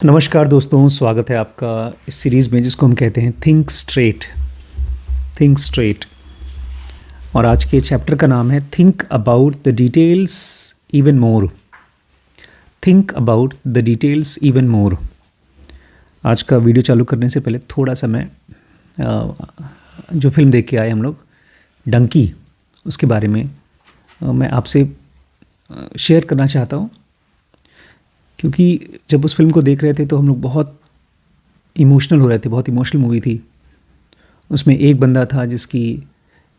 नमस्कार दोस्तों, स्वागत है आपका इस सीरीज़ में जिसको हम कहते हैं थिंक स्ट्रेट। Think straight. और आज के चैप्टर का नाम है think about the details even more. Think about the details even more. आज का वीडियो चालू करने से पहले थोड़ा सा मैं जो फिल्म देख के आए हम लोग, डंकी, उसके बारे में मैं आपसे शेयर करना चाहता हूँ। क्योंकि जब उस फिल्म को देख रहे थे तो हम लोग बहुत इमोशनल हो रहे थे। बहुत इमोशनल मूवी थी। उसमें एक बंदा था जिसकी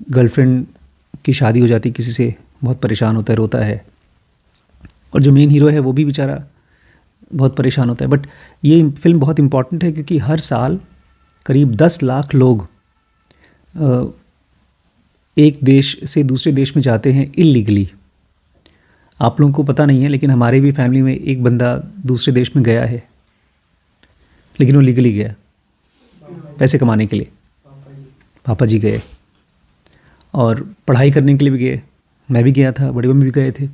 गर्लफ्रेंड की शादी हो जाती किसी से, बहुत परेशान होता है, रोता है। और जो मेन हीरो है वो भी बेचारा बहुत परेशान होता है। बट ये फिल्म बहुत इम्पॉर्टेंट है क्योंकि हर साल करीब 10 लाख लोग एक देश से दूसरे देश में जाते हैं इल्लीगली। आप लोगों को पता नहीं है लेकिन हमारे भी फैमिली में एक बंदा दूसरे देश में गया है, लेकिन वो लीगली गया पैसे कमाने के लिए। पापा जी गए और पढ़ाई करने के लिए भी गए। मैं भी गया था, बड़े मम्मी भी गए थे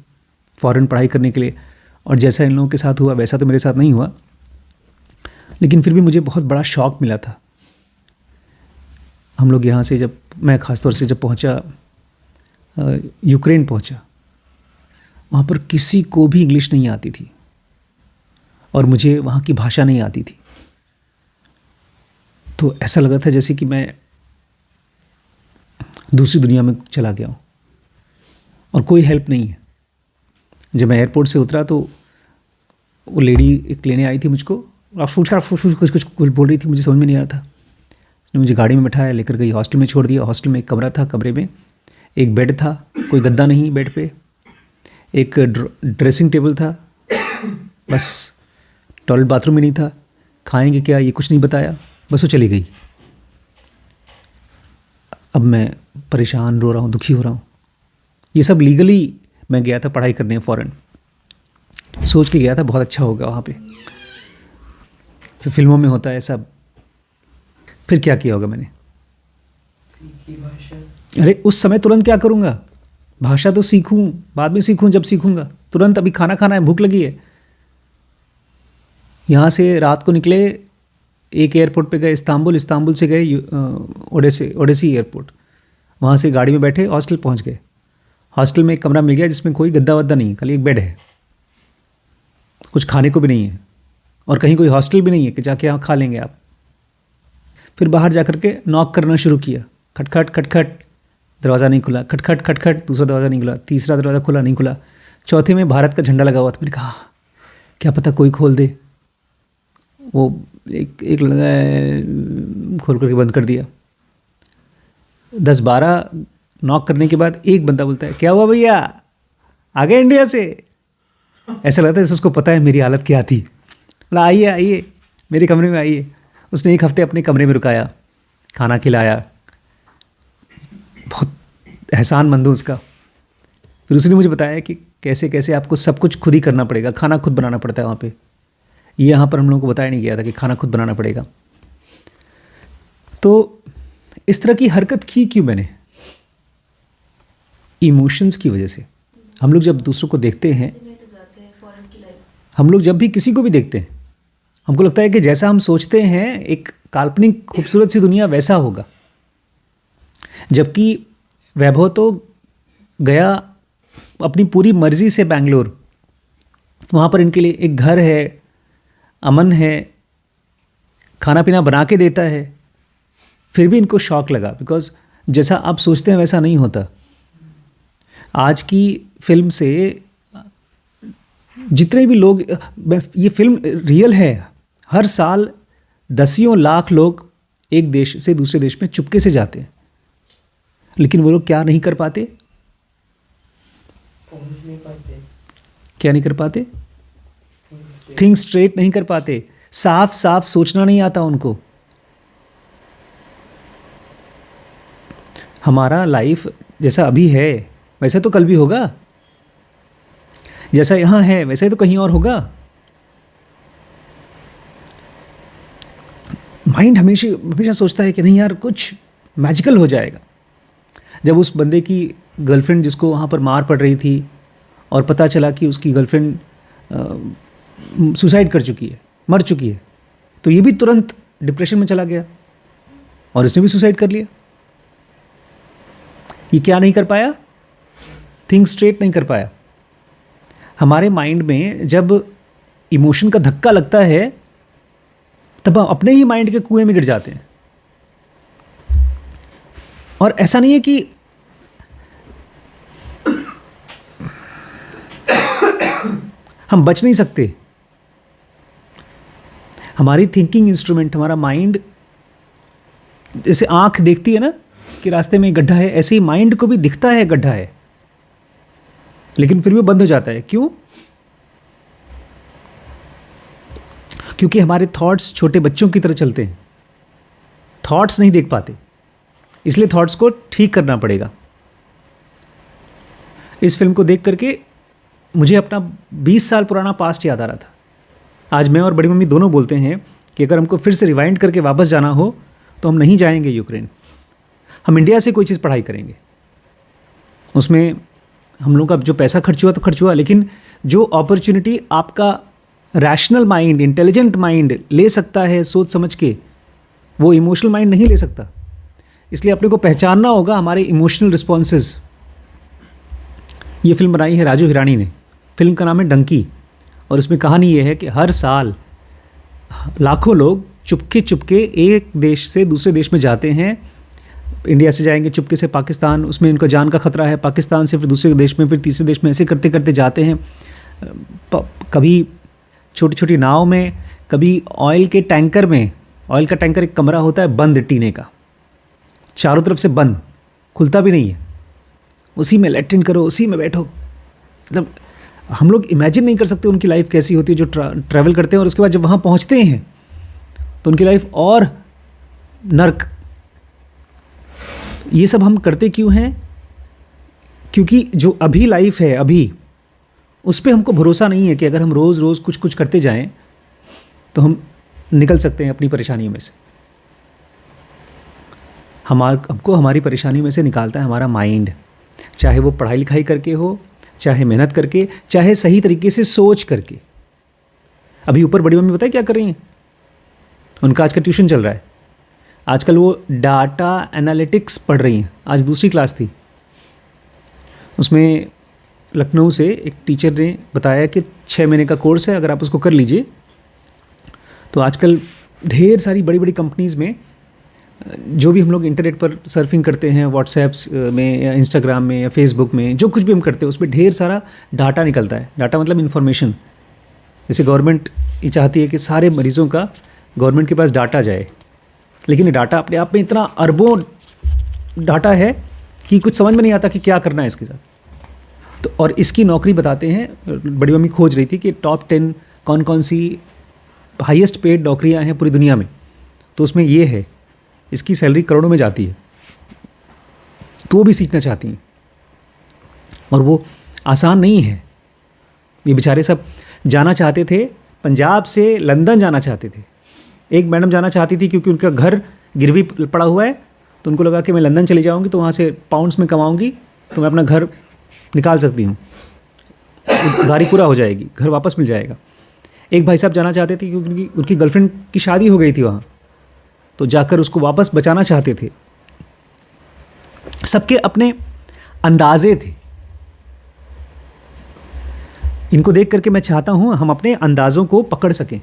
फ़ॉरेन पढ़ाई करने के लिए। और जैसा इन लोगों के साथ हुआ वैसा तो मेरे साथ नहीं हुआ, लेकिन फिर भी मुझे बहुत बड़ा शॉक मिला था। हम लोग यहाँ से जब, मैं ख़ासतौर से जब पहुँचा, यूक्रेन पहुँचा, वहाँ पर किसी को भी इंग्लिश नहीं आती थी और मुझे वहाँ की भाषा नहीं आती थी। तो ऐसा लगा था जैसे कि मैं दूसरी दुनिया में चला गया हूँ और कोई हेल्प नहीं है। जब मैं एयरपोर्ट से उतरा तो वो लेडी एक लेने आई थी मुझको, कुछ बोल रही थी, मुझे समझ में नहीं आ रहा था। उसने मुझे गाड़ी में बैठाया, लेकर गई, हॉस्टल में छोड़ दिया। हॉस्टल में एक कमरा था, कमरे में एक बेड था, कोई गद्दा नहीं बेड पे, एक ड्रेसिंग टेबल था, बस। टॉयलेट बाथरूम में नहीं था। खाएंगे क्या ये कुछ नहीं बताया, बस वो चली गई। अब मैं परेशान, रो रहा हूँ, दुखी हो रहा हूँ। ये सब लीगली मैं गया था पढ़ाई करने फ़ॉरेन, सोच के गया था बहुत अच्छा होगा वहाँ पे, तो फिल्मों में होता है सब। फिर क्या किया होगा मैंने? अरे उस समय तुरंत क्या करूँगा? भाषा तो सीखूं, बाद में सीखूं, जब सीखूंगा। तुरंत अभी खाना खाना है, भूख लगी है। यहाँ से रात को निकले, एक एयरपोर्ट पे गए इस्तांबुल, इस्तांबुल से गए ओडेसी एयरपोर्ट। वहाँ से गाड़ी में बैठे हॉस्टल पहुँच गए। हॉस्टल में एक कमरा मिल गया जिसमें कोई गद्दा वद्दा नहीं है, खाली एक बेड है, कुछ खाने को भी नहीं है और कहीं कोई हॉस्टल भी नहीं है कि जाके यहाँ खा लेंगे आप। फिर बाहर जा कर के नॉक करना शुरू किया, खटखट खटखट, दरवाज़ा नहीं खुला, खटखट खटखट, दूसरा दरवाज़ा नहीं खुला, तीसरा दरवाज़ा खुला नहीं खुला, चौथे में भारत का झंडा लगा हुआ था। मैंने कहा क्या पता कोई खोल दे। वो एक लड़का खोल करके बंद कर दिया। 10-12 नॉक करने के बाद एक बंदा बोलता है, क्या हुआ भैया, आ गए इंडिया से? ऐसा लगता है जैसे उसको पता है मेरी हालत क्या थी। बोला आइए आइए मेरे कमरे में आइए। उसने 1 हफ्ते अपने कमरे में रुकाया, खाना खिलाया, बहुत एहसानमंद हूँ उसका। फिर उसने मुझे बताया कि कैसे कैसे आपको सब कुछ खुद ही करना पड़ेगा, खाना खुद बनाना पड़ता है वहाँ पे। ये यहाँ पर हम लोगों को बताया नहीं गया था कि खाना खुद बनाना पड़ेगा। तो इस तरह की हरकत की क्यों मैंने? इमोशंस की वजह से। हम लोग जब दूसरों को देखते हैं, हम लोग जब भी किसी को भी देखते हैं, हमको लगता है कि जैसा हम सोचते हैं एक काल्पनिक खूबसूरत सी दुनिया वैसा होगा। जबकि वैभव तो गया अपनी पूरी मर्जी से बेंगलोर, वहाँ पर इनके लिए एक घर है, अमन है, खाना पीना बना के देता है। फिर भी इनको शौक लगा, बिकॉज जैसा आप सोचते हैं वैसा नहीं होता। आज की फिल्म से जितने भी लोग, ये फिल्म रियल है, हर साल 10 लाख लोग एक देश से दूसरे देश में चुपके से जाते हैं, लेकिन वो लोग क्या नहीं कर पाते? पहुंच नहीं पाते। क्या नहीं कर पाते? थिंक स्ट्रेट नहीं कर पाते। साफ साफ सोचना नहीं आता उनको। हमारा लाइफ जैसा अभी है वैसे तो कल भी होगा, जैसा यहाँ है वैसे तो कहीं और होगा। माइंड हमेशा हमेशा सोचता है कि नहीं यार कुछ मैजिकल हो जाएगा। जब उस बंदे की गर्लफ्रेंड, जिसको वहाँ पर मार पड़ रही थी और पता चला कि उसकी गर्लफ्रेंड सुसाइड कर चुकी है, मर चुकी है, तो ये भी तुरंत डिप्रेशन में चला गया और इसने भी सुसाइड कर लिया। ये क्या नहीं कर पाया? थिंक स्ट्रेट नहीं कर पाया। हमारे माइंड में जब इमोशन का धक्का लगता है तब हम अपने ही माइंड के कुएं में गिर जाते हैं। और ऐसा नहीं है कि हम बच नहीं सकते। हमारी थिंकिंग इंस्ट्रूमेंट, हमारा माइंड, जैसे आंख देखती है ना कि रास्ते में गड्ढा है, ऐसे ही माइंड को भी दिखता है गड्ढा है, लेकिन फिर भी बंद हो जाता है। क्यों? क्योंकि हमारे थॉट्स छोटे बच्चों की तरह चलते हैं, थॉट्स नहीं देख पाते, इसलिए थॉट्स को ठीक करना पड़ेगा। इस फिल्म को देख करके मुझे अपना 20 साल पुराना पास्ट याद आ रहा था। आज मैं और बड़ी मम्मी दोनों बोलते हैं कि अगर हमको फिर से रिवाइंड करके वापस जाना हो तो हम नहीं जाएंगे यूक्रेन, हम इंडिया से कोई चीज़ पढ़ाई करेंगे। उसमें हम लोग का जो पैसा खर्च हुआ तो खर्च हुआ, लेकिन जो अपॉर्चुनिटी आपका रैशनल माइंड, इंटेलिजेंट माइंड ले सकता है सोच समझ के, वो इमोशनल माइंड नहीं ले सकता। इसलिए अपने को पहचानना होगा हमारे इमोशनल रिस्पॉन्सेज। ये फिल्म बनाई है राजू हिरानी ने। फिल्म का नाम है डंकी, और उसमें कहानी ये है कि हर साल लाखों लोग चुपके चुपके एक देश से दूसरे देश में जाते हैं। इंडिया से जाएंगे चुपके से पाकिस्तान, उसमें उनका जान का खतरा है, पाकिस्तान से फिर दूसरे देश में, फिर तीसरे देश में, ऐसे करते करते जाते हैं। कभी छोटी छोटी नाव में, कभी ऑयल के टैंकर में। ऑयल का टैंकर एक कमरा होता है बंद टीने का, चारों तरफ से बंद, खुलता भी नहीं है, उसी में लैट्रिन करो, उसी में बैठो। मतलब हम लोग इमेजिन नहीं कर सकते उनकी लाइफ कैसी होती है जो ट्रैवल करते हैं, और उसके बाद जब वहाँ पहुँचते हैं तो उनकी लाइफ और नर्क। ये सब हम करते क्यों हैं? क्योंकि जो अभी लाइफ है, अभी उस पर हमको भरोसा नहीं है कि अगर हम रोज़ रोज़ कुछ कुछ करते जाएं तो हम निकल सकते हैं अपनी परेशानियों में से। हमको हमारी परेशानी में से निकालता है हमारा माइंड, चाहे वो पढ़ाई लिखाई करके हो, चाहे मेहनत करके, चाहे सही तरीके से सोच करके। अभी ऊपर बड़ी मम्मी पता है क्या कर रही हैं? उनका आज का ट्यूशन चल रहा है। आजकल वो डाटा एनालिटिक्स पढ़ रही हैं। आज दूसरी क्लास थी, उसमें लखनऊ से एक टीचर ने बताया कि 6 महीने का कोर्स है, अगर आप उसको कर लीजिए तो आजकल ढेर सारी बड़ी बड़ी कंपनीज़ में, जो भी हम लोग इंटरनेट पर सर्फिंग करते हैं, व्हाट्सएप्स में या इंस्टाग्राम में या फेसबुक में, जो कुछ भी हम करते हैं उसमें ढेर सारा डाटा निकलता है। डाटा मतलब इन्फॉर्मेशन। जैसे गवर्नमेंट ये चाहती है कि सारे मरीज़ों का गवर्नमेंट के पास डाटा जाए, लेकिन ये डाटा अपने आप में इतना अरबों डाटा है कि कुछ समझ में नहीं आता कि क्या करना है इसके साथ। तो और इसकी नौकरी बताते हैं, बड़ी मम्मी खोज रही थी कि टॉप 10 कौन कौन सी हाईएस्ट पेड नौकरियां हैं पूरी दुनिया में, तो उसमें ये है। इसकी सैलरी करोड़ों में जाती है, तो वो भी सीखना चाहती हैं, और वो आसान नहीं है। ये बेचारे सब जाना चाहते थे, पंजाब से लंदन जाना चाहते थे। एक मैडम जाना चाहती थी क्योंकि उनका घर गिरवी पड़ा हुआ है, तो उनको लगा कि मैं लंदन चली जाऊंगी तो वहाँ से पाउंड्स में कमाऊंगी तो मैं अपना घर निकाल सकती हूँ, गाड़ी पूरा हो जाएगी, घर वापस मिल जाएगा। एक भाई साहब जाना चाहते थे क्योंकि उनकी गर्लफ्रेंड की शादी हो गई थी वहाँ, तो जाकर उसको वापस बचाना चाहते थे। सबके अपने अंदाजे थे। इनको देख करके मैं चाहता हूँ हम अपने अंदाज़ों को पकड़ सकें।